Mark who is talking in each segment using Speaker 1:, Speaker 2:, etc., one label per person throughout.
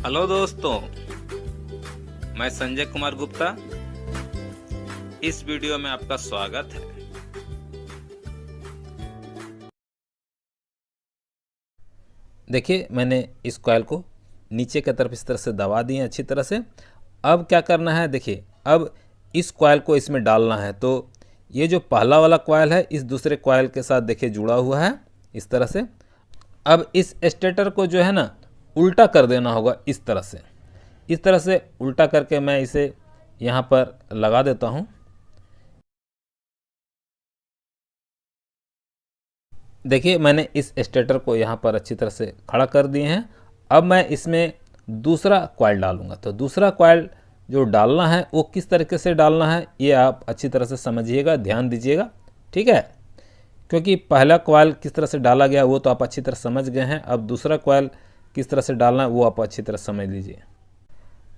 Speaker 1: Hello दोस्तों, मैं संजय कुमार गुप्ता। इस वीडियो में आपका स्वागत है।
Speaker 2: देखिए, मैंने इस कॉइल को नीचे की तरफ इस तरह से दबा दिए अच्छी तरह से। अब क्या करना है, देखिए अब इस कॉइल को इसमें डालना है। तो ये जो पहला वाला कॉइल है इस दूसरे कॉइल के साथ देखिए जुड़ा हुआ है इस तरह से। अब इस स्टेटर को जो है ना उल्टा कर देना होगा इस तरह से। इस तरह से उल्टा करके मैं इसे यहाँ पर लगा देता हूँ। देखिए, मैंने इस स्टेटर को यहाँ पर अच्छी तरह से खड़ा कर दिए हैं। अब मैं इसमें दूसरा कॉइल डालूंगा। तो दूसरा कॉइल जो डालना है वो किस तरीके से डालना है ये आप अच्छी तरह से समझिएगा, ध्यान दीजिएगा, ठीक है। क्योंकि पहला कॉइल किस तरह से डाला गया वो तो आप अच्छी तरह समझ गए हैं। अब दूसरा कॉइल किस तरह से डालना है वो आप अच्छी तरह समझ लीजिए।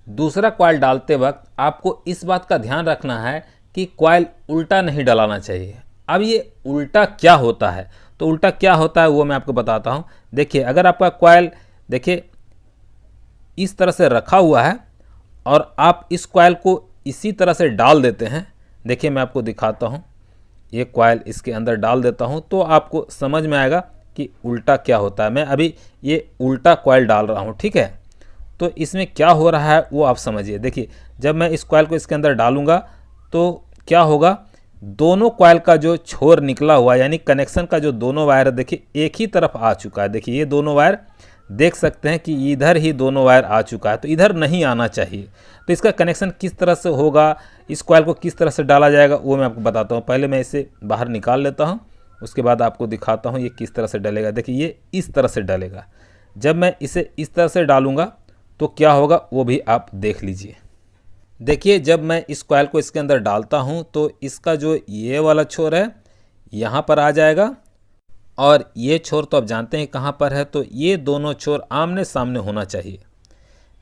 Speaker 2: दूसरा कॉइल डालते वक्त आपको इस बात का ध्यान रखना है कि कॉइल उल्टा नहीं डलाना चाहिए। अब ये उल्टा क्या होता है, तो उल्टा क्या होता है वो मैं आपको बताता हूँ। देखिए, अगर आपका कॉइल देखिए इस तरह से रखा हुआ है और आप इस कॉइल को इसी तरह से डाल देते हैं। देखिए, मैं आपको दिखाता हूँ, ये कॉइल इसके अंदर डाल देता हूँ तो आपको समझ में आएगा कि उल्टा क्या होता है। मैं अभी ये उल्टा कॉइल डाल रहा हूँ, ठीक है। तो इसमें क्या हो रहा है वो आप समझिए। देखिए, जब मैं इस कॉइल को इसके अंदर डालूंगा तो क्या होगा, दोनों कॉइल का जो छोर निकला हुआ यानी कनेक्शन का जो दोनों वायर देखिए एक ही तरफ आ चुका है। देखिए, ये दोनों वायर देख सकते हैं कि इधर ही दोनों वायर आ चुका है, तो इधर नहीं आना चाहिए। तो इसका कनेक्शन किस तरह से होगा, इस कॉइल को किस तरह से डाला जाएगा वो मैं आपको बताता हूँ। पहले मैं इसे बाहर निकाल लेता हूँ, उसके बाद आपको दिखाता हूँ ये किस तरह से डलेगा। देखिए, ये इस तरह से डलेगा। जब मैं इसे इस तरह से डालूंगा तो क्या होगा वो भी आप देख लीजिए। देखिए, जब मैं इस कॉइल को इसके अंदर डालता हूं तो इसका जो ये वाला छोर है यहाँ पर आ जाएगा और ये छोर तो आप जानते हैं कहाँ पर है। तो ये दोनों छोर आमने सामने होना चाहिए।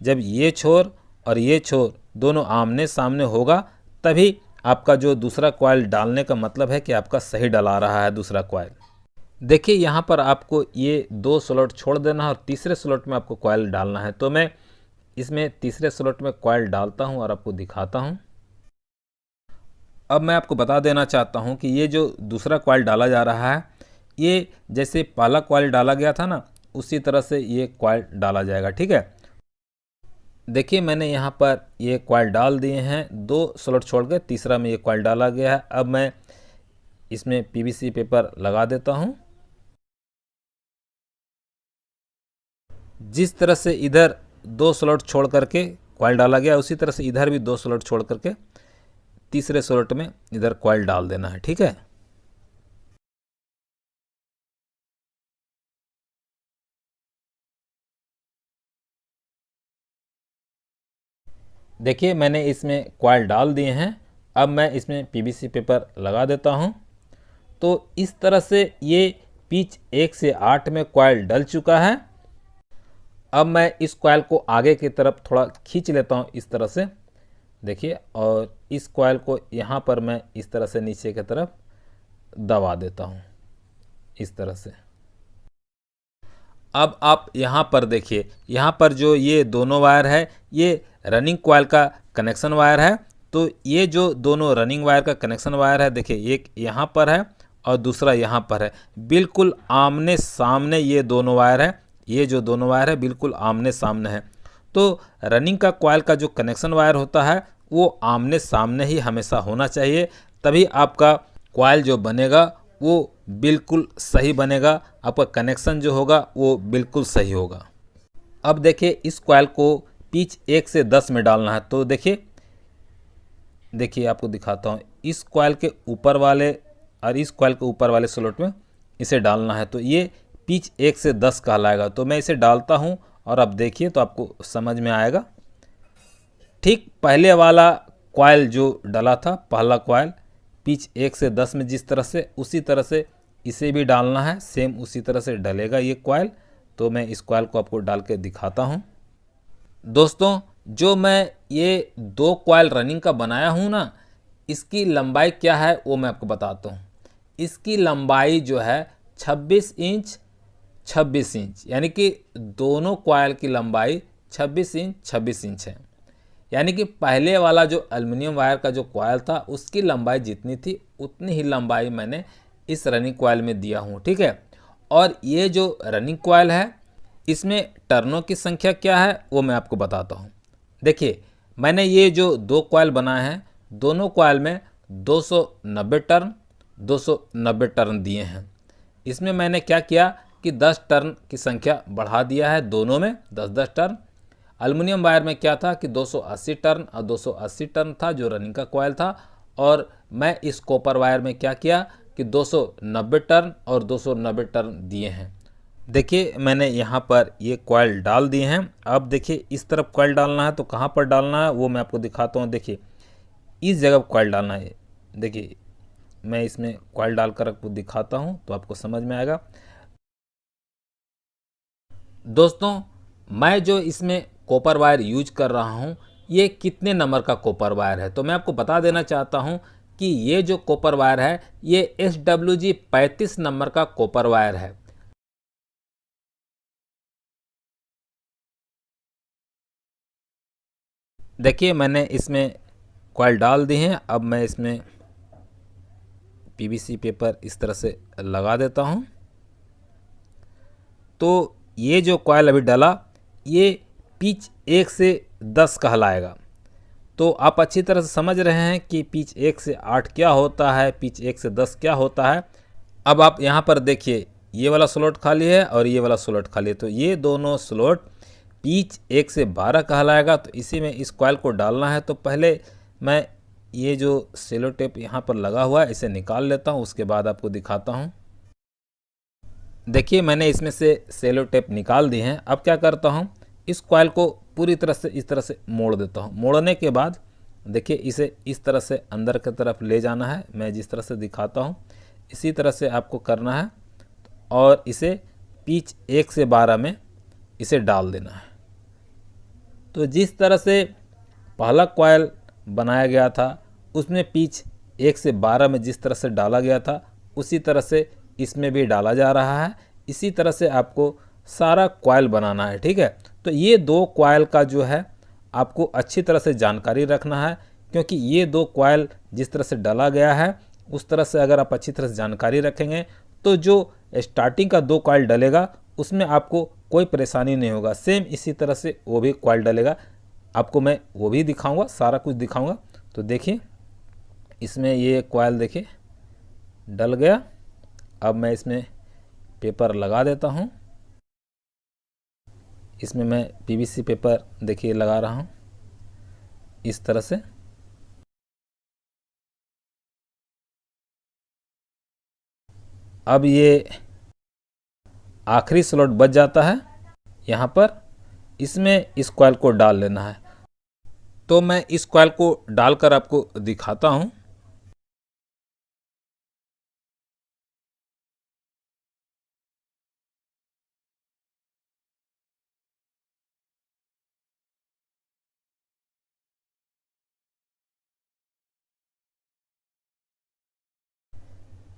Speaker 2: जब ये छोर और ये छोर दोनों आमने सामने होगा तभी आपका जो दूसरा कॉइल डालने का मतलब है कि आपका सही डला रहा है दूसरा कॉइल। देखिए, यहाँ पर आपको ये दो स्लॉट छोड़ देना है और तीसरे स्लॉट में आपको कॉइल डालना है। तो मैं इसमें तीसरे स्लॉट में कॉइल डालता हूं और आपको दिखाता हूं। अब मैं आपको बता देना चाहता हूं कि ये जो दूसरा कॉइल डाला जा रहा है ये जैसे पहला कॉइल डाला गया था ना उसी तरह से ये कॉइल डाला जाएगा, ठीक है। देखिए, मैंने यहाँ पर ये कॉइल डाल दिए हैं, दो स्लॉट छोड़ के तीसरा में ये कॉइल डाला गया है। अब मैं इसमें पीवीसी पेपर लगा देता हूँ। जिस तरह से इधर दो स्लॉट छोड़ करके कॉइल डाला गया उसी तरह से इधर भी दो स्लॉट छोड़ करके तीसरे स्लॉट में इधर कॉइल डाल देना है, ठीक है। देखिए, मैंने इसमें कॉइल डाल दिए हैं। अब मैं इसमें पीवीसी पेपर लगा देता हूं। तो इस तरह से ये पिच 1 से 8 में कॉइल डल चुका है। अब मैं इस कॉइल को आगे की तरफ थोड़ा खींच लेता हूं इस तरह से। देखिए, और इस कॉइल को यहाँ पर मैं इस तरह से नीचे की तरफ दबा देता हूँ इस तरह से। अब आप यहाँ पर देखिए, यहाँ पर जो ये दोनों वायर है ये रनिंग कॉइल का कनेक्शन वायर है। तो ये जो दोनों रनिंग वायर का कनेक्शन वायर है देखिए, एक यहाँ पर है और दूसरा यहाँ पर है। बिल्कुल आमने सामने ये दोनों वायर है। ये जो दोनों वायर है बिल्कुल आमने सामने है। तो रनिंग का कॉइल का जो कनेक्शन वायर होता है वो आमने सामने ही हमेशा होना चाहिए, तभी आपका कॉइल जो बनेगा वो बिल्कुल सही बनेगा, आपका कनेक्शन जो होगा वो बिल्कुल सही होगा। अब देखिए, इस कॉइल को पिच 1 से 10 में डालना है। तो देखिए देखिए आपको दिखाता हूँ, इस कॉइल के ऊपर वाले और इस कॉइल के ऊपर वाले स्लॉट में इसे डालना है। तो ये पिच 1 से 10 कहलाएगा। तो मैं इसे डालता हूँ और अब देखिए तो आपको समझ में आएगा। ठीक पहले वाला कॉइल जो डला था, पहला कॉइल पिच 1 से 10 में जिस तरह से, उसी तरह से इसे भी डालना है, सेम उसी तरह से डलेगा ये कॉइल। तो मैं इस कॉइल को आपको डाल के दिखाता हूँ। दोस्तों, जो मैं ये दो कॉइल रनिंग का बनाया हूँ ना, इसकी लंबाई क्या है वो मैं आपको बताता हूँ। इसकी लंबाई जो है 26 इंच 26 इंच, यानी कि दोनों कॉइल की लंबाई 26 इंच 26 इंच है। यानी कि पहले वाला जो एल्युमिनियम वायर का जो कॉयल था उसकी लंबाई जितनी थी उतनी ही लंबाई मैंने इस रनिंग कॉयल में दिया हूँ, ठीक है। और ये जो रनिंग कॉयल है इसमें टर्नों की संख्या क्या है वो मैं आपको बताता हूँ। देखिए मैंने ये जो दो कॉयल बनाए हैं, दोनों कॉयल में 290 टर्न दिए हैं। इसमें मैंने क्या किया कि 10 टर्न की संख्या बढ़ा दिया है, दोनों में 10-10 टर्न। एल्युमिनियम वायर में क्या था कि 280 टर्न और 280 टर्न था जो रनिंग का कॉयल था, और मैं इस कॉपर वायर में क्या किया कि 290 टर्न और 290 टर्न दिए हैं। देखिए मैंने यहाँ पर ये कॉयल डाल दिए हैं। अब देखिए इस तरफ कॉयल डालना है तो कहाँ पर डालना है वो मैं आपको दिखाता हूँ। देखिए इस जगह कॉयल डालना है। देखिए मैं इसमें कॉयल डालकर आपको दिखाता हूँ तो आपको समझ में आएगा। दोस्तों मैं जो इसमें कॉपर वायर यूज कर रहा हूँ ये कितने नंबर का कॉपर वायर है, तो मैं आपको बता देना चाहता हूँ कि ये जो कॉपर वायर है ये SWG 35 नंबर का कॉपर वायर है। देखिए मैंने इसमें कॉयल डाल दी हैं। अब मैं इसमें PVC पेपर इस तरह से लगा देता हूँ। तो ये जो कॉयल अभी डाला ये पिच 1 से 10 कहलाएगा। तो आप अच्छी तरह से समझ रहे हैं कि पिच 1 से 8 क्या होता है, पिच 1 से 10 क्या होता है। अब आप यहाँ पर देखिए ये वाला स्लॉट खाली है और ये वाला स्लॉट खाली है, तो ये दोनों स्लॉट पिच 1 से 12 कहलाएगा। तो इसी में इस कॉयल को डालना है। तो पहले मैं ये जो सेलो टेप यहाँ पर लगा हुआ है इसे निकाल लेता हूँ, उसके बाद आपको दिखाता हूँ। देखिए मैंने इसमें से सेलो टेप निकाल दी हैं। अब क्या करता हूँ, इस कॉयल को पूरी तरह से इस तरह से मोड़ देता हूँ। मोड़ने के बाद देखिए इसे इस तरह से अंदर की तरफ ले जाना है। मैं जिस तरह से दिखाता हूँ इसी तरह से आपको करना है और इसे पिच 1 से 12 में इसे डाल देना है। तो जिस तरह से पहला कॉयल बनाया गया था उसमें पिच 1 से 12 में जिस तरह से डाला गया था उसी तरह से इसमें भी डाला जा रहा है। इसी तरह से आपको सारा कॉयल बनाना है, ठीक है। तो ये दो कॉयल का जो है आपको अच्छी तरह से जानकारी रखना है, क्योंकि ये दो कॉयल जिस तरह से डाला गया है उस तरह से अगर आप अच्छी तरह से जानकारी रखेंगे तो जो स्टार्टिंग का दो कॉयल डलेगा उसमें आपको कोई परेशानी नहीं होगा। सेम इसी तरह से वो भी कॉयल डलेगा, आपको मैं वो भी दिखाऊंगा, सारा कुछ दिखाऊंगा। तो देखिए इसमें ये कॉयल देखिए डल गया। अब मैं इसमें पेपर लगा देता हूँ। इसमें मैं PVC पेपर देखिए लगा रहा हूँ इस तरह से। अब ये आखिरी स्लॉट बच जाता है यहाँ पर, इसमें इस कॉयल को डाल लेना है। तो मैं इस कॉयल को डालकर आपको दिखाता हूँ।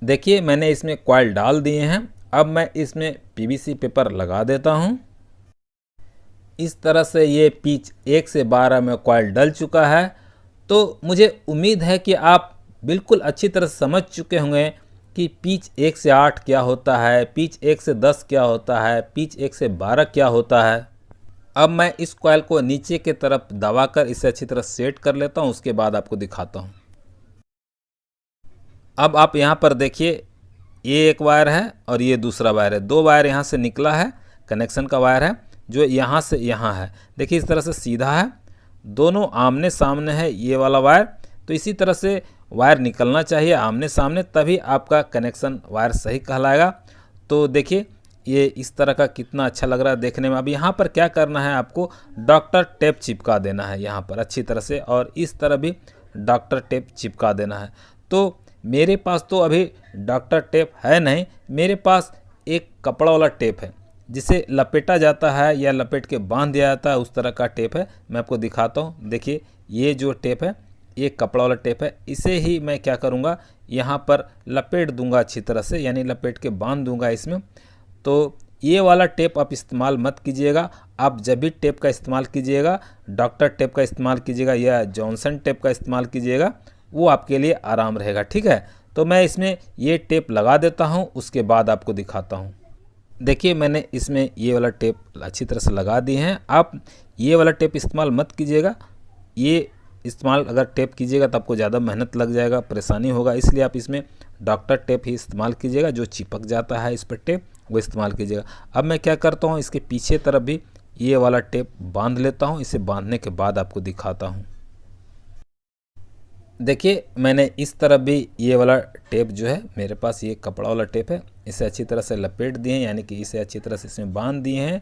Speaker 2: देखिए मैंने इसमें कॉयल डाल दिए हैं। अब मैं इसमें PVC पेपर लगा देता हूँ। इस तरह से ये पिच 1 से 12 में कॉयल डल चुका है। तो मुझे उम्मीद है कि आप बिल्कुल अच्छी तरह से समझ चुके होंगे कि पिच 1 से 8 क्या होता है, पिच 1 से 10 क्या होता है, पिच 1 से 12 क्या होता है। अब मैं इस कॉयल को नीचे की तरफ दबाकर इसे अच्छी तरह सेट कर लेता हूँ, उसके बाद आपको दिखाता हूँ। अब आप यहाँ पर देखिए ये एक वायर है और ये दूसरा वायर है। दो वायर यहाँ से निकला है, कनेक्शन का वायर है जो यहाँ से यहाँ है। देखिए इस तरह से सीधा है, दोनों आमने सामने है ये वाला वायर। तो इसी तरह से वायर निकलना चाहिए आमने सामने, तभी आपका कनेक्शन वायर सही कहलाएगा। तो देखिए ये इस तरह का कितना अच्छा लग रहा है देखने में। अब यहाँ पर क्या करना है, आपको डॉक्टर टेप चिपका देना है यहाँ पर अच्छी तरह से, और इस तरह भी डॉक्टर टेप चिपका देना है। तो मेरे पास तो अभी डॉक्टर टेप है नहीं, मेरे पास एक कपड़ा वाला टेप है जिसे लपेटा जाता है या लपेट के बांध दिया जाता है, उस तरह का टेप है। मैं आपको दिखाता हूँ। देखिए ये जो टेप है ये कपड़ा वाला टेप है, इसे ही मैं क्या करूँगा यहाँ पर लपेट दूंगा अच्छी तरह से, यानी लपेट के बांध दूंगा इसमें। तो ये वाला टेप आप इस्तेमाल मत कीजिएगा। आप जब भी टेप का इस्तेमाल कीजिएगा, डॉक्टर टेप का इस्तेमाल कीजिएगा या जॉनसन टेप का इस्तेमाल कीजिएगा, वो आपके लिए आराम रहेगा। ठीक है, तो मैं इसमें ये टेप लगा देता हूँ, उसके बाद आपको दिखाता हूँ। देखिए मैंने इसमें ये वाला टेप अच्छी तरह से लगा दिए हैं। आप ये वाला टेप इस्तेमाल मत कीजिएगा। ये इस्तेमाल अगर टेप कीजिएगा तो आपको ज़्यादा मेहनत लग जाएगा, परेशानी होगा, इसलिए आप इसमें डॉक्टर टेप ही इस्तेमाल कीजिएगा। जो चिपक जाता है इस पर टेप, वो इस्तेमाल कीजिएगा। अब मैं क्या करता हूँ, इसके पीछे तरफ भी ये वाला टेप बांध लेता हूँ। इसे बांधने के बाद आपको दिखाता हूँ। देखिए मैंने इस तरफ भी ये वाला टेप जो है, मेरे पास ये कपड़ा वाला टेप है, इसे अच्छी तरह से लपेट दिए हैं, यानी कि इसे अच्छी तरह से इसमें बांध दिए हैं।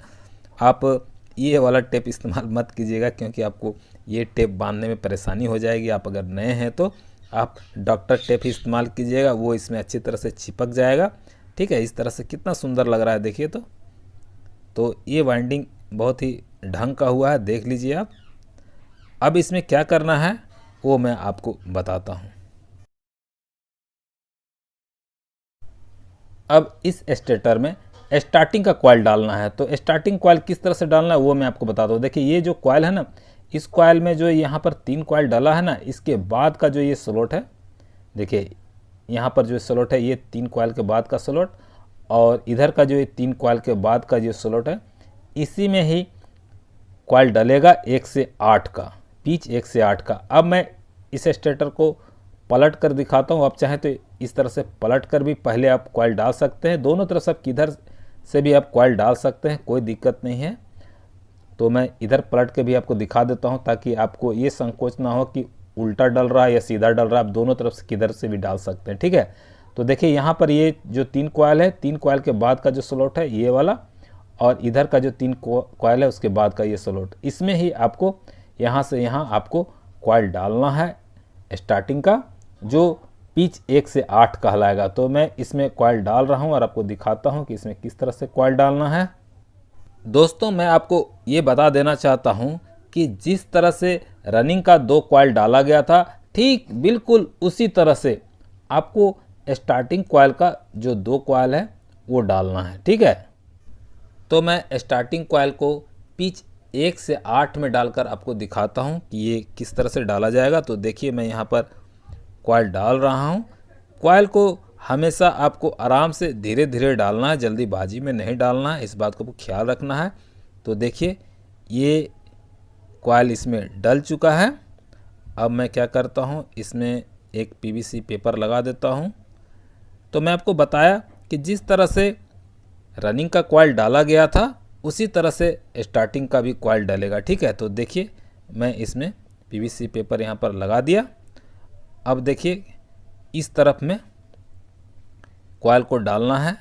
Speaker 2: आप ये वाला टेप इस्तेमाल मत कीजिएगा, क्योंकि आपको ये टेप बांधने में परेशानी हो जाएगी। आप अगर नए हैं तो आप डॉक्टर टेप ही इस्तेमाल कीजिएगा, वो इसमें अच्छी तरह से चिपक जाएगा। ठीक है, इस तरह से कितना सुंदर लग रहा है, देखिए। तो ये वाइंडिंग बहुत ही ढंग का हुआ है, देख लीजिए आप। अब इसमें क्या करना है वो मैं आपको बताता हूँ। अब इस स्टेटर में स्टार्टिंग का कॉइल डालना है। तो स्टार्टिंग कॉइल किस तरह से डालना है वो मैं आपको बताता हूँ। देखिए ये जो कॉइल है ना, इस कॉइल में जो यहाँ पर 3 कॉइल डाला है ना, इसके बाद का जो ये स्लॉट है, देखिए यहाँ पर जो स्लॉट है ये 3 कॉइल के बाद का स्लॉट, और इधर का जो ये 3 कॉइल के बाद का जो स्लॉट है, इसी में ही कॉइल डलेगा 1 से 8 का, पिच 1 से 8 का। अब मैं इस स्टेटर को पलट कर दिखाता हूँ। आप चाहें तो इस तरह से पलट कर भी पहले आप कॉइल डाल सकते हैं। दोनों तरफ से आप किधर से भी आप कॉइल डाल सकते हैं, कोई दिक्कत नहीं है। तो मैं इधर पलट के भी आपको दिखा देता हूँ, ताकि आपको ये संकोच ना हो कि उल्टा डल रहा है या सीधा डल रहा है। आप दोनों तरफ से किधर से भी डाल सकते हैं। ठीक है, तो देखिए यहाँ पर ये जो 3 कॉइल है, 3 कॉइल के बाद का जो स्लॉट है ये वाला, और इधर का जो 3 कॉइल है उसके बाद का ये स्लॉट, इसमें ही आपको यहाँ से यहाँ आपको कॉइल डालना है स्टार्टिंग का, जो पिच 1 से 8 कहलाएगा। तो मैं इसमें कॉइल डाल रहा हूँ और आपको दिखाता हूँ कि इसमें किस तरह से कॉइल डालना है। दोस्तों मैं आपको ये बता देना चाहता हूँ कि जिस तरह से रनिंग का 2 कॉइल डाला गया था, ठीक बिल्कुल उसी तरह से आपको स्टार्टिंग कॉइल का जो 2 कॉइल है वो डालना है। ठीक है, तो मैं स्टार्टिंग कॉइल को पिच 1 से 8 में डालकर आपको दिखाता हूँ कि ये किस तरह से डाला जाएगा। तो देखिए मैं यहाँ पर कॉइल डाल रहा हूँ। कॉइल को हमेशा आपको आराम से धीरे धीरे डालना है, जल्दीबाजी में नहीं डालना है, इस बात को ख्याल रखना है। तो देखिए ये कॉइल इसमें डल चुका है। अब मैं क्या करता हूँ, इसमें एक पीवीसी पेपर लगा देता हूँ। तो मैं आपको बताया कि जिस तरह से रनिंग का कॉइल डाला गया था, उसी तरह से स्टार्टिंग का भी कॉइल डलेगा। ठीक है, तो देखिए मैं इसमें पीवीसी पेपर यहाँ पर लगा दिया। अब देखिए इस तरफ में कॉइल को डालना है।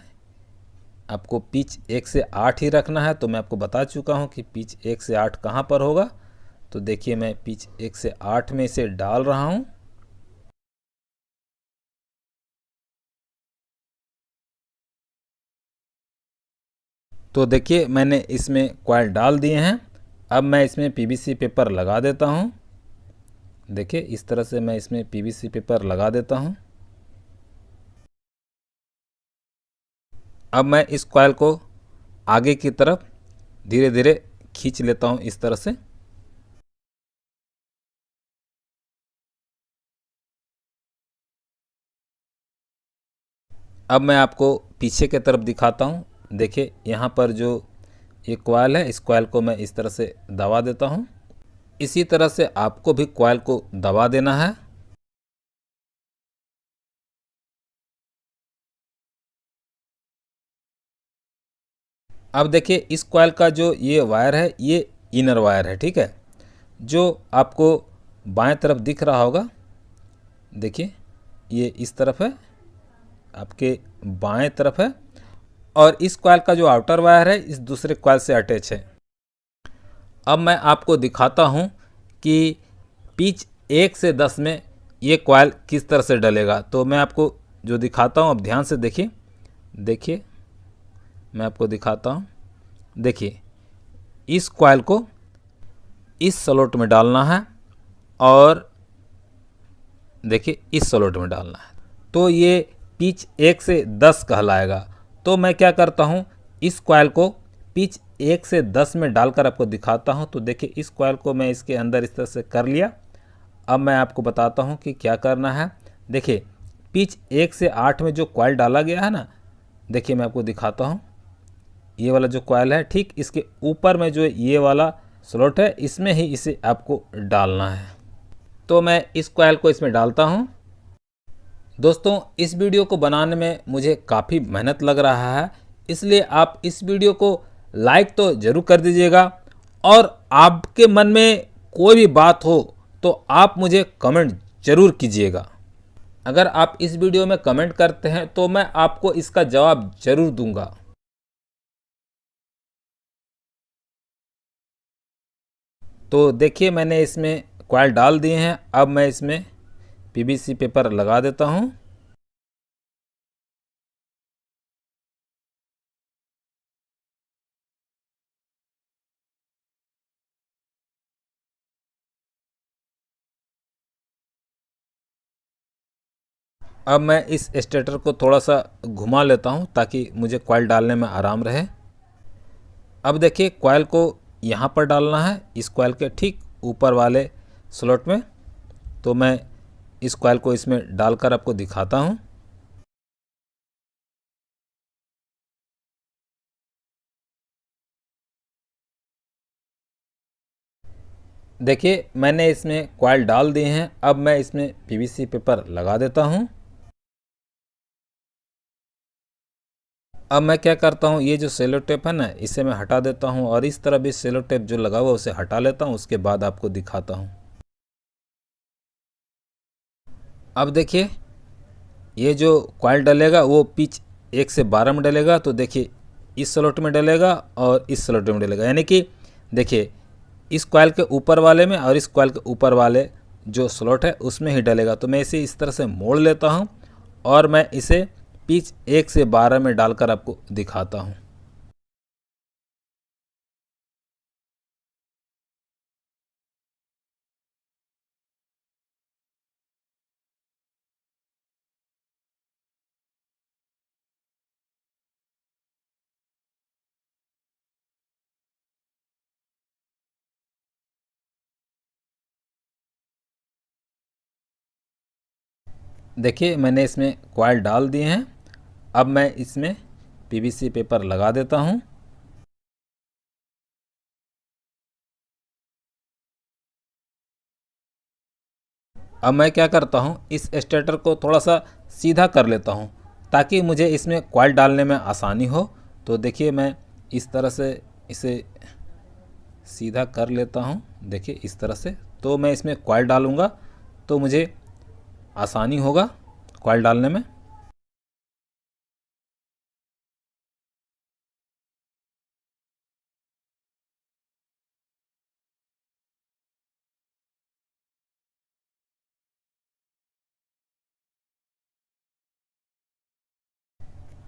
Speaker 2: आपको पिच 1 से 8 ही रखना है। तो मैं आपको बता चुका हूँ कि पिच 1 से 8 कहाँ पर होगा। तो देखिए मैं पिच 1 से 8 में इसे डाल रहा हूँ। तो देखिए मैंने इसमें कॉइल डाल दिए हैं। अब मैं इसमें पीवीसी पेपर लगा देता हूँ। देखिए इस तरह से मैं इसमें पीवीसी पेपर लगा देता हूँ। अब मैं इस कॉइल को आगे की तरफ धीरे धीरे खींच लेता हूँ इस तरह से। अब मैं आपको पीछे की तरफ दिखाता हूँ। देखिए यहाँ पर जो ये कॉइल है, इस कॉइल को मैं इस तरह से दबा देता हूँ। इसी तरह से आपको भी कॉइल को दबा देना है। अब देखिए इस कॉइल का जो ये वायर है, ये इनर वायर है। ठीक है, जो आपको बाएं तरफ दिख रहा होगा, देखिए ये इस तरफ है, आपके बाएं तरफ है, और इस कॉइल का जो आउटर वायर है इस दूसरे कॉइल से अटैच है। अब मैं आपको दिखाता हूँ कि पिच 1 से 10 में ये कॉइल किस तरह से डलेगा। तो मैं आपको जो दिखाता हूँ, अब ध्यान से देखिए। देखिए मैं आपको दिखाता हूँ। देखिए इस कॉइल को इस स्लॉट में डालना है, और देखिए इस स्लॉट में डालना है। तो ये पिच 1 से 10 कहलाएगा। तो मैं क्या करता हूँ, इस कॉइल को पिच 1 से 10 में डालकर आपको दिखाता हूं। तो देखिए इस कॉइल को मैं इसके अंदर इस तरह से कर लिया। अब मैं आपको बताता हूं कि क्या करना है। देखिए पिच 1 से 8 में जो कॉइल डाला गया है ना, देखिए मैं आपको दिखाता हूं। ये वाला जो कॉइल है ठीक इसके ऊपर में जो ये वाला स्लॉट है इसमें ही इसे आपको डालना है। तो मैं इस कॉइल को इसमें डालता हूं। दोस्तों इस वीडियो को बनाने में मुझे काफ़ी मेहनत लग रहा है, इसलिए आप इस वीडियो को लाइक तो ज़रूर कर दीजिएगा और आपके मन में कोई भी बात हो तो आप मुझे कमेंट ज़रूर कीजिएगा। अगर आप इस वीडियो में कमेंट करते हैं तो मैं आपको इसका जवाब ज़रूर दूंगा। तो देखिए मैंने इसमें कॉइल डाल दिए हैं। अब मैं इसमें पीवीसी पेपर लगा देता हूं। अब मैं इस स्टेटर को थोड़ा सा घुमा लेता हूं ताकि मुझे कॉइल डालने में आराम रहे। अब देखिए कॉइल को यहाँ पर डालना है, इस कॉइल के ठीक ऊपर वाले स्लॉट में। तो मैं इस कॉइल को इसमें डालकर आपको दिखाता हूँ। देखिए मैंने इसमें कॉइल डाल दिए हैं। अब मैं इसमें पीवीसी पेपर लगा देता हूँ। अब मैं क्या करता हूँ, ये जो सेलो टेप है ना इसे मैं हटा देता हूँ और इस तरह भी सेलो टेप जो लगा हुआ है उसे हटा लेता हूँ। उसके बाद आपको दिखाता हूँ। अब देखिए ये जो कॉइल डलेगा वो पिच 1 से 12 में डलेगा। तो देखिए इस स्लॉट में डलेगा और इस स्लॉट में डलेगा, यानी कि देखिए इस कॉइल के ऊपर वाले में और इस कॉइल के ऊपर वाले जो स्लॉट है उसमें ही डलेगा। तो मैं इसे इस तरह से मोड़ लेता हूँ और मैं इसे पिच 1 से 12 में डालकर आपको दिखाता हूँ। देखिए मैंने इसमें कॉइल डाल दिए हैं। अब मैं इसमें पीवीसी पेपर लगा देता हूँ। अब मैं क्या करता हूँ, इस स्टेटर को थोड़ा सा सीधा कर लेता हूँ ताकि मुझे इसमें कॉइल डालने में आसानी हो। तो देखिए मैं इस तरह से इसे सीधा कर लेता हूँ। देखिए इस तरह से। तो मैं इसमें कॉइल डालूँगा तो मुझे आसानी होगा कॉइल डालने में।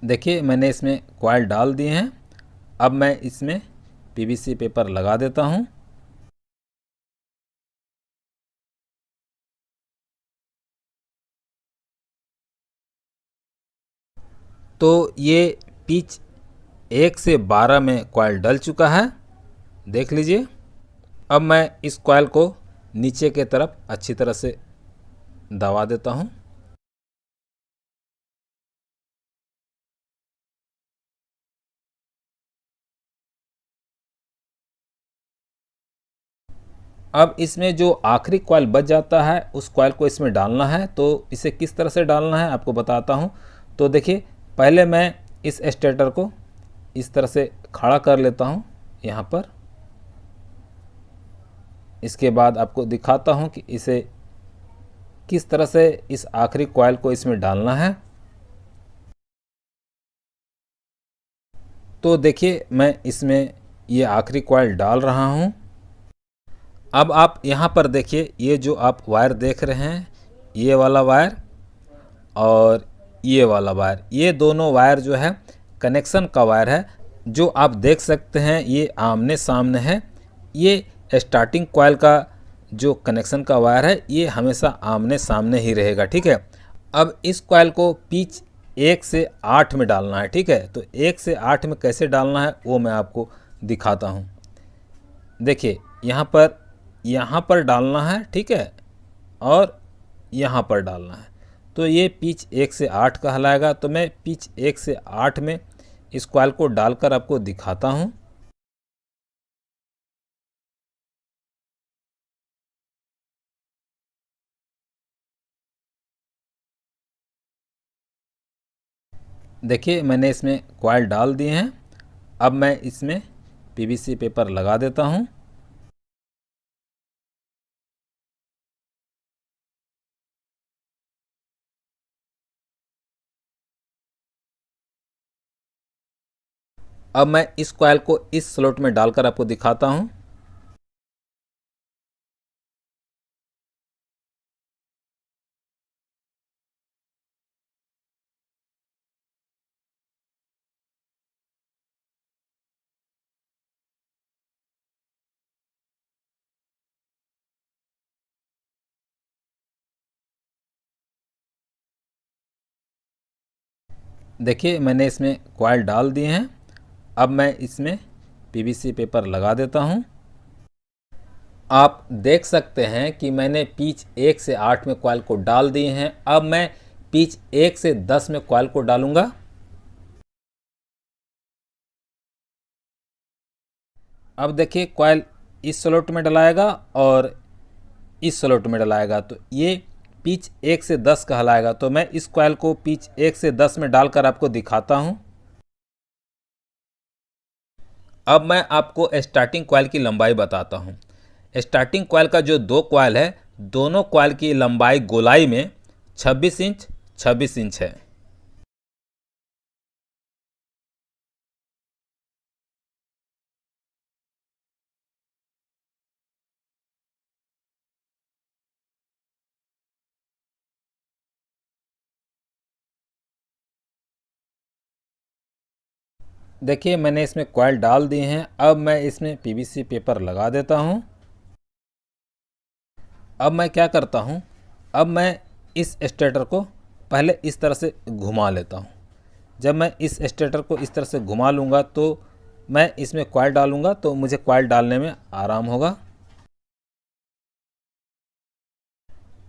Speaker 2: देखिए मैंने इसमें कॉइल डाल दिए हैं। अब मैं इसमें पीवीसी पेपर लगा देता हूँ। तो ये पिच 1 से 12 में कॉइल डल चुका है, देख लीजिए। अब मैं इस कॉइल को नीचे के तरफ अच्छी तरह से दबा देता हूँ। अब इसमें जो आखिरी कॉइल बच जाता है उस कॉइल को इसमें डालना है। तो इसे किस तरह से डालना है आपको बताता हूँ। तो देखिए पहले मैं इस स्टेटर को इस तरह से खड़ा कर लेता हूँ यहाँ पर। इसके बाद आपको दिखाता हूँ कि इसे किस तरह से इस आखिरी कॉइल को इसमें डालना है। तो देखिए मैं इसमें ये आखिरी कॉइल डाल रहा हूँ। अब आप यहाँ पर देखिए ये जो आप वायर देख रहे हैं, ये वाला वायर और ये वाला वायर, ये दोनों वायर जो है कनेक्शन का वायर है। जो आप देख सकते हैं ये आमने सामने है। ये स्टार्टिंग कॉइल का जो कनेक्शन का वायर है ये हमेशा आमने सामने ही रहेगा, ठीक है। अब इस कॉइल को पिच 1 से 8 में डालना है, ठीक है। तो 1 से 8 में कैसे डालना है वो मैं आपको दिखाता हूँ। देखिए यहाँ पर डालना है, ठीक है, और यहाँ पर डालना है। तो ये पिच 1 से 8 कहलाएगा। तो मैं पिच 1 से 8 में इस कॉइल को डालकर आपको दिखाता हूँ। देखिए मैंने इसमें कॉइल डाल दिए हैं। अब मैं इसमें पीवीसी पेपर लगा देता हूँ। अब मैं इस कॉइल को इस स्लॉट में डालकर आपको दिखाता हूँ। देखिए मैंने इसमें कॉइल डाल दिए हैं। अब मैं इसमें पीवीसी पेपर लगा देता हूँ। आप देख सकते हैं कि मैंने पिच 1 से 8 में कॉइल को डाल दिए हैं। अब मैं पिच 1 से 10 में कॉइल को डालूंगा। अब देखिए कॉइल इस स्लॉट में डलाएगा और इस स्लॉट में डलाएगा। तो ये पिच 1 से 10 कहलाएगा। तो मैं इस कॉइल को पिच 1 से 10 में डालकर आपको दिखाता हूँ। अब मैं आपको स्टार्टिंग कॉइल की लंबाई बताता हूँ। स्टार्टिंग कॉइल का जो 2 कॉइल है, दोनों कॉइल की लंबाई गोलाई में 26 इंच 26 इंच है। देखिए मैंने इसमें कॉइल डाल दिए हैं। अब मैं इसमें पीवीसी पेपर लगा देता हूँ। अब मैं क्या करता हूँ, अब मैं इस स्टेटर को पहले इस तरह से घुमा लेता हूँ। जब मैं इस स्टेटर को इस तरह से घुमा लूँगा तो मैं इसमें कॉइल डालूँगा तो मुझे कॉइल डालने में आराम होगा।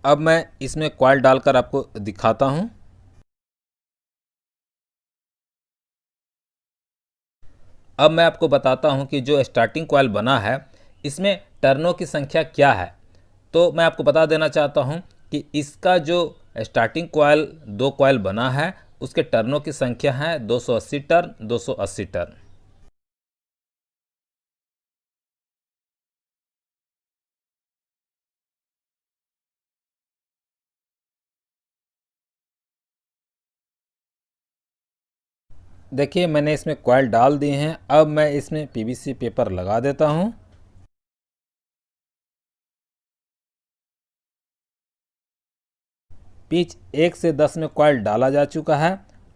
Speaker 2: अब मैं इसमें कॉइल डालकर आपको दिखाता हूँ। अब मैं आपको बताता हूँ कि जो स्टार्टिंग कॉइल बना है इसमें टर्नों की संख्या क्या है। तो मैं आपको बता देना चाहता हूँ कि इसका जो स्टार्टिंग कॉइल 2 कॉइल बना है उसके टर्नों की संख्या है 280 टर्न 280 टर्न। देखिए मैंने इसमें कॉइल डाल दिए हैं। अब मैं इसमें पीवीसी पेपर लगा देता हूँ। पिच 1 से 10 में कॉइल डाला जा चुका है।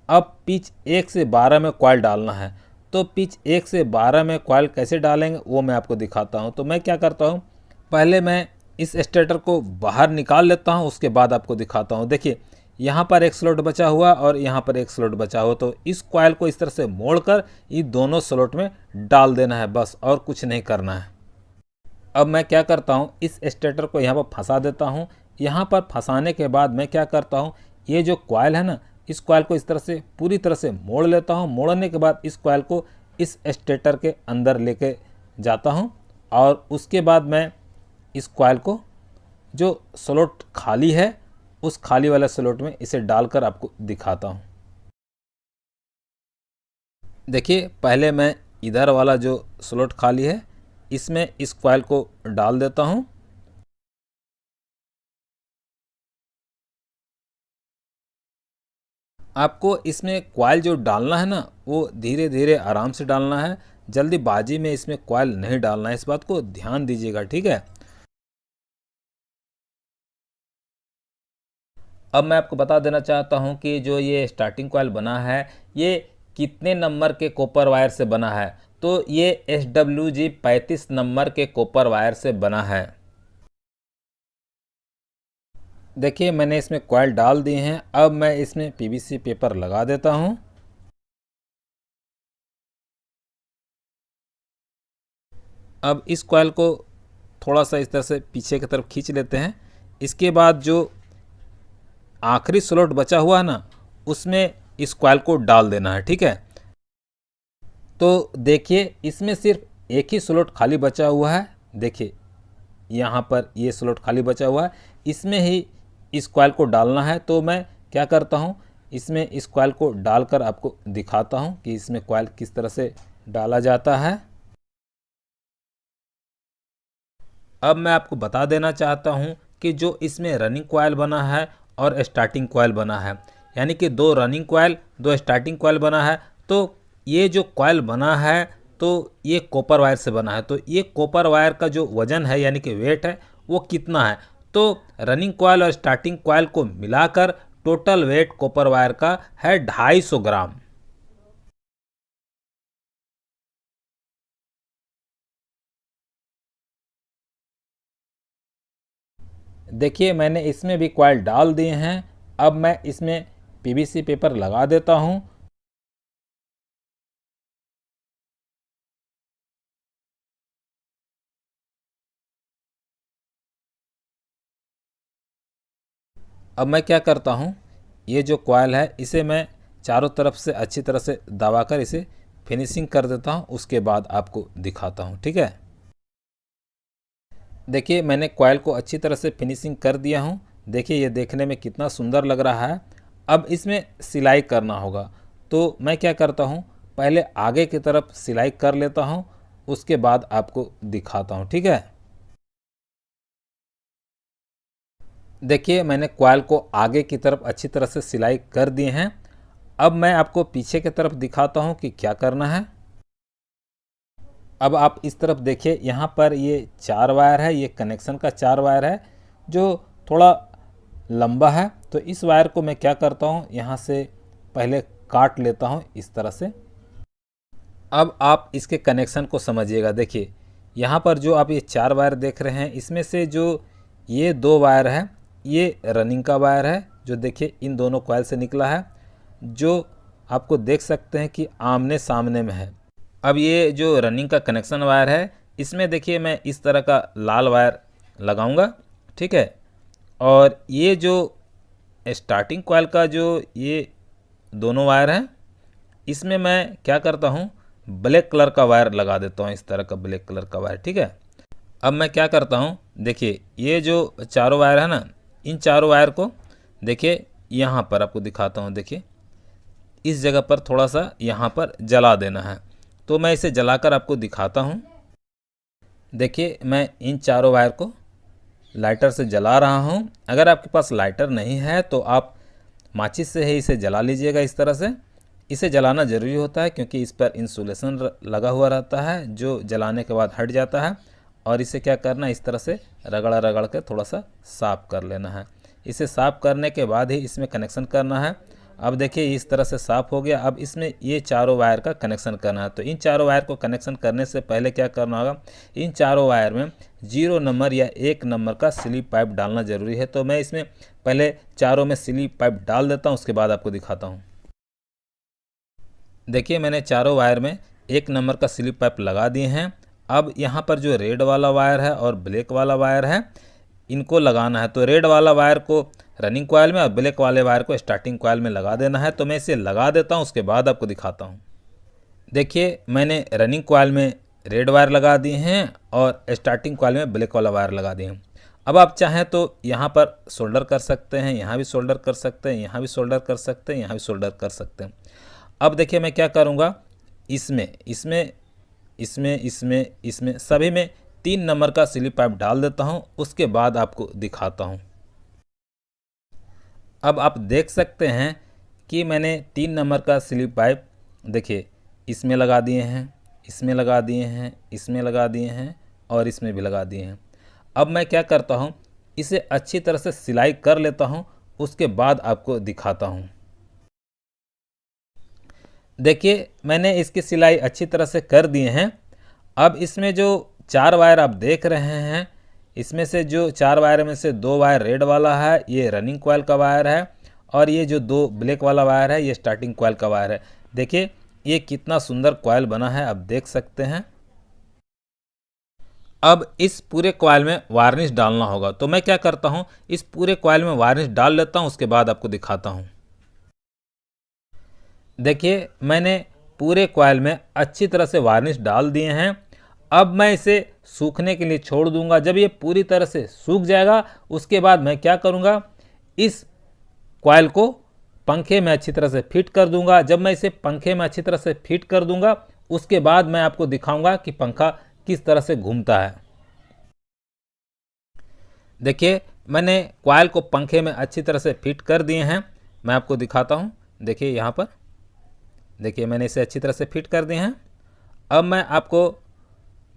Speaker 2: अब पिच 1 से 12 में कॉइल डालना है। तो पिच 1 से 12 में कॉइल कैसे डालेंगे वो मैं आपको दिखाता हूँ। तो मैं क्या करता हूँ, पहले मैं इस स्टेटर को बाहर निकाल लेता हूँ, उसके बाद आपको दिखाता हूँ। देखिए यहाँ पर एक स्लॉट बचा हुआ और यहाँ पर एक स्लॉट बचा हुआ। तो इस कॉइल को इस तरह से मोड़कर ये दोनों स्लॉट में डाल देना है, बस और कुछ नहीं करना है। अब मैं क्या करता हूँ, इस स्टेटर को यहाँ पर फंसा देता हूँ। यहाँ पर फंसाने के बाद मैं क्या करता हूँ, ये जो कॉइल है ना, इस कॉइल को इस तरह से पूरी तरह से मोड़ लेता हूँ। मोड़ने के बाद इस कॉइल को इस स्टेटर के अंदर लेके जाता हूँ और उसके बाद मैं इस कॉइल को जो स्लॉट खाली है उस खाली वाले स्लॉट में इसे डालकर आपको दिखाता हूँ। देखिए पहले मैं इधर वाला जो स्लॉट खाली है इसमें इस कॉइल को डाल देता हूँ। आपको इसमें कॉइल जो डालना है ना वो धीरे धीरे आराम से डालना है, जल्दीबाजी में इसमें कॉइल नहीं डालना है, इस बात को ध्यान दीजिएगा, ठीक है। अब मैं आपको बता देना चाहता हूँ कि जो ये स्टार्टिंग कॉइल बना है ये कितने नंबर के कॉपर वायर से बना है। तो ये SWG 35 नंबर के कॉपर वायर से बना है। देखिए मैंने इसमें कॉइल डाल दिए हैं। अब मैं इसमें पीवीसी पेपर लगा देता हूँ। अब इस कॉइल को थोड़ा सा इस तरह से पीछे की तरफ खींच लेते हैं। इसके बाद जो आखिरी स्लॉट बचा हुआ है ना, उसमें इस कॉइल को डाल देना है। ठीक है, तो देखिए इसमें सिर्फ एक ही स्लॉट खाली बचा हुआ है। देखिए यहाँ पर ये स्लॉट खाली बचा हुआ है, इसमें ही इस कॉइल को डालना है। तो मैं क्या करता हूँ, इसमें इस कॉइल को डालकर आपको दिखाता हूँ कि इसमें कॉइल किस तरह से डाला जाता है। अब मैं आपको बता देना चाहता हूँ कि जो इसमें रनिंग कॉइल बना है और स्टार्टिंग कॉइल बना है, यानी कि दो रनिंग कॉइल दो स्टार्टिंग कॉइल बना है। तो ये जो कॉइल बना है तो ये कॉपर वायर से बना है। तो ये कॉपर वायर का जो वज़न है यानी कि वेट है वो कितना है, तो रनिंग कॉइल और स्टार्टिंग कॉइल को मिलाकर टोटल वेट कॉपर वायर का है 250 ग्राम। देखिए मैंने इसमें भी कॉइल डाल दिए हैं। अब मैं इसमें पीवीसी पेपर लगा देता हूँ। अब मैं क्या करता हूँ, ये जो कॉइल है इसे मैं चारों तरफ से अच्छी तरह से दबाकर इसे फिनिशिंग कर देता हूँ। उसके बाद आपको दिखाता हूँ। ठीक है, देखिए मैंने कॉइल को अच्छी तरह से फिनिशिंग कर दिया हूँ। देखिए ये देखने में कितना सुंदर लग रहा है। अब इसमें सिलाई करना होगा, तो मैं क्या करता हूँ, पहले आगे की तरफ सिलाई कर लेता हूँ, उसके बाद आपको दिखाता हूँ। ठीक है, देखिए मैंने कॉइल को आगे की तरफ अच्छी तरह से सिलाई कर दिए हैं। अब मैं आपको पीछे की तरफ दिखाता हूँ कि क्या करना है। अब आप इस तरफ देखिए, यहाँ पर ये 4 वायर है, ये कनेक्शन का 4 वायर है जो थोड़ा लंबा है। तो इस वायर को मैं क्या करता हूँ, यहाँ से पहले काट लेता हूँ इस तरह से। अब आप इसके कनेक्शन को समझिएगा। देखिए यहाँ पर जो आप ये 4 वायर देख रहे हैं, इसमें से जो ये 2 वायर है ये रनिंग का वायर है, जो देखिए इन दोनों कॉइल से निकला है, जो आपको देख सकते हैं कि आमने सामने में है। अब ये जो रनिंग का कनेक्शन वायर है, इसमें देखिए मैं इस तरह का लाल वायर लगाऊंगा। ठीक है, और ये जो स्टार्टिंग कॉइल का जो ये दोनों वायर हैं, इसमें मैं क्या करता हूँ, ब्लैक कलर का वायर लगा देता हूँ, इस तरह का ब्लैक कलर का वायर। ठीक है, अब मैं क्या करता हूँ, देखिए ये जो चारों वायर है ना, इन चारों वायर को देखिए यहाँ पर आपको दिखाता हूँ। देखिए इस जगह पर थोड़ा सा यहाँ पर जला देना है। तो मैं इसे जलाकर आपको दिखाता हूँ। देखिए मैं इन चारों वायर को लाइटर से जला रहा हूँ। अगर आपके पास लाइटर नहीं है तो आप माचिस से ही इसे जला लीजिएगा इस तरह से। इसे जलाना ज़रूरी होता है क्योंकि इस पर इंसुलेशन लगा हुआ रहता है जो जलाने के बाद हट जाता है। और इसे क्या करना है, इस तरह से रगड़ रगड़ के थोड़ा सा साफ़ कर लेना है। इसे साफ़ करने के बाद ही इसमें कनेक्शन करना है। अब देखिए इस तरह से साफ़ हो गया। अब इसमें ये चारों वायर का कनेक्शन करना है। तो इन चारों वायर को कनेक्शन करने से पहले क्या करना होगा, इन चारों वायर में 0 नंबर या 1 नंबर का स्लिप पाइप डालना ज़रूरी है। तो मैं इसमें पहले चारों में स्लिप पाइप डाल देता हूँ, उसके बाद आपको दिखाता हूँ। देखिए मैंने चारों वायर में 1 नंबर का स्लिप पाइप लगा दिए हैं। अब यहाँ पर जो रेड वाला वायर है और ब्लैक वाला वायर है, इनको लगाना है। तो रेड वाला वायर को रनिंग कॉइल में और ब्लैक वाले वायर को स्टार्टिंग कॉइल में लगा देना है। तो मैं इसे लगा देता हूँ, उसके बाद आपको दिखाता हूँ। देखिए मैंने रनिंग कॉइल में रेड वायर लगा दिए हैं और स्टार्टिंग कॉइल में ब्लैक वाला वायर लगा दिए हैं। अब आप चाहें तो यहाँ पर सोल्डर कर सकते हैं, यहाँ भी सोल्डर कर सकते हैं, यहाँ भी सोल्डर कर सकते हैं, यहाँ भी सोल्डर कर सकते हैं। अब देखिए मैं क्या करूँगा, इसमें इसमें इसमें इसमें इसमें सभी में 3 नंबर का स्लिप पाइप डाल देता हूँ, उसके बाद आपको दिखाता हूँ। अब आप देख सकते हैं कि मैंने 3 नंबर का स्लिप पाइप देखिए इसमें लगा दिए हैं, इसमें लगा दिए हैं, इसमें लगा दिए हैं और इसमें भी लगा दिए हैं। अब मैं क्या करता हूँ, इसे अच्छी तरह से सिलाई कर लेता हूँ, उसके बाद आपको दिखाता हूँ। देखिए मैंने इसकी सिलाई अच्छी तरह से कर दिए हैं। अब इसमें जो 4 वायर आप देख रहे हैं, इसमें से जो 4 वायर में से 2 वायर रेड वाला है, ये रनिंग कॉइल का वायर है, और ये जो 2 ब्लैक वाला वायर है ये स्टार्टिंग कॉइल का वायर है। देखिए ये कितना सुंदर कॉइल बना है, आप देख सकते हैं। अब इस पूरे कॉइल में वार्निश डालना होगा, तो मैं क्या करता हूँ, इस पूरे कॉइल में वार्निश डाल लेता हूँ, उसके बाद आपको दिखाता हूँ। देखिए मैंने पूरे कॉइल में अच्छी तरह से वार्निश डाल दिए हैं। अब मैं इसे सूखने के लिए छोड़ दूंगा। जब ये पूरी तरह से सूख जाएगा उसके बाद मैं क्या करूंगा, इस कॉइल को पंखे में अच्छी तरह से फिट कर दूंगा। जब मैं इसे पंखे में अच्छी तरह से फिट कर दूंगा उसके बाद मैं आपको दिखाऊंगा कि पंखा किस तरह से घूमता है। देखिए मैंने कॉइल को पंखे में अच्छी तरह से फिट कर दिए हैं, मैं आपको दिखाता हूँ। देखिए यहाँ पर, देखिए मैंने इसे अच्छी तरह से फिट कर दिए हैं। अब मैं आपको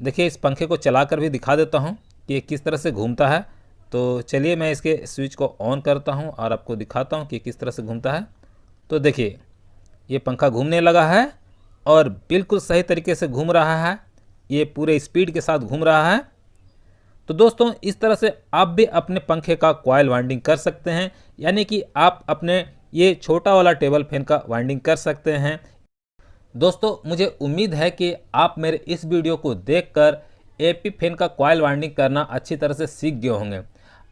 Speaker 2: देखिए इस पंखे को चलाकर भी दिखा देता हूँ कि ये किस तरह से घूमता है। तो चलिए मैं इसके स्विच को ऑन करता हूँ और आपको दिखाता हूँ कि किस तरह से घूमता है। तो देखिए ये पंखा घूमने लगा है और बिल्कुल सही तरीके से घूम रहा है, ये पूरे स्पीड के साथ घूम रहा है। तो दोस्तों इस तरह से आप भी अपने पंखे का कॉइल वाइंडिंग कर सकते हैं, यानी कि आप अपने ये छोटा वाला टेबल फैन का वाइंडिंग कर सकते हैं। दोस्तों मुझे उम्मीद है कि आप मेरे इस वीडियो को देखकर एपी फैन का कॉइल वाइंडिंग करना अच्छी तरह से सीख गए होंगे।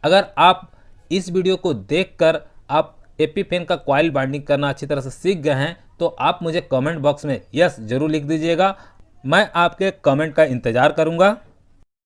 Speaker 2: अगर आप इस वीडियो को देखकर आप एपी फैन का कॉइल वाइंडिंग करना अच्छी तरह से सीख गए हैं तो आप मुझे कमेंट बॉक्स में यस जरूर लिख दीजिएगा। मैं आपके कमेंट का इंतज़ार करूंगा।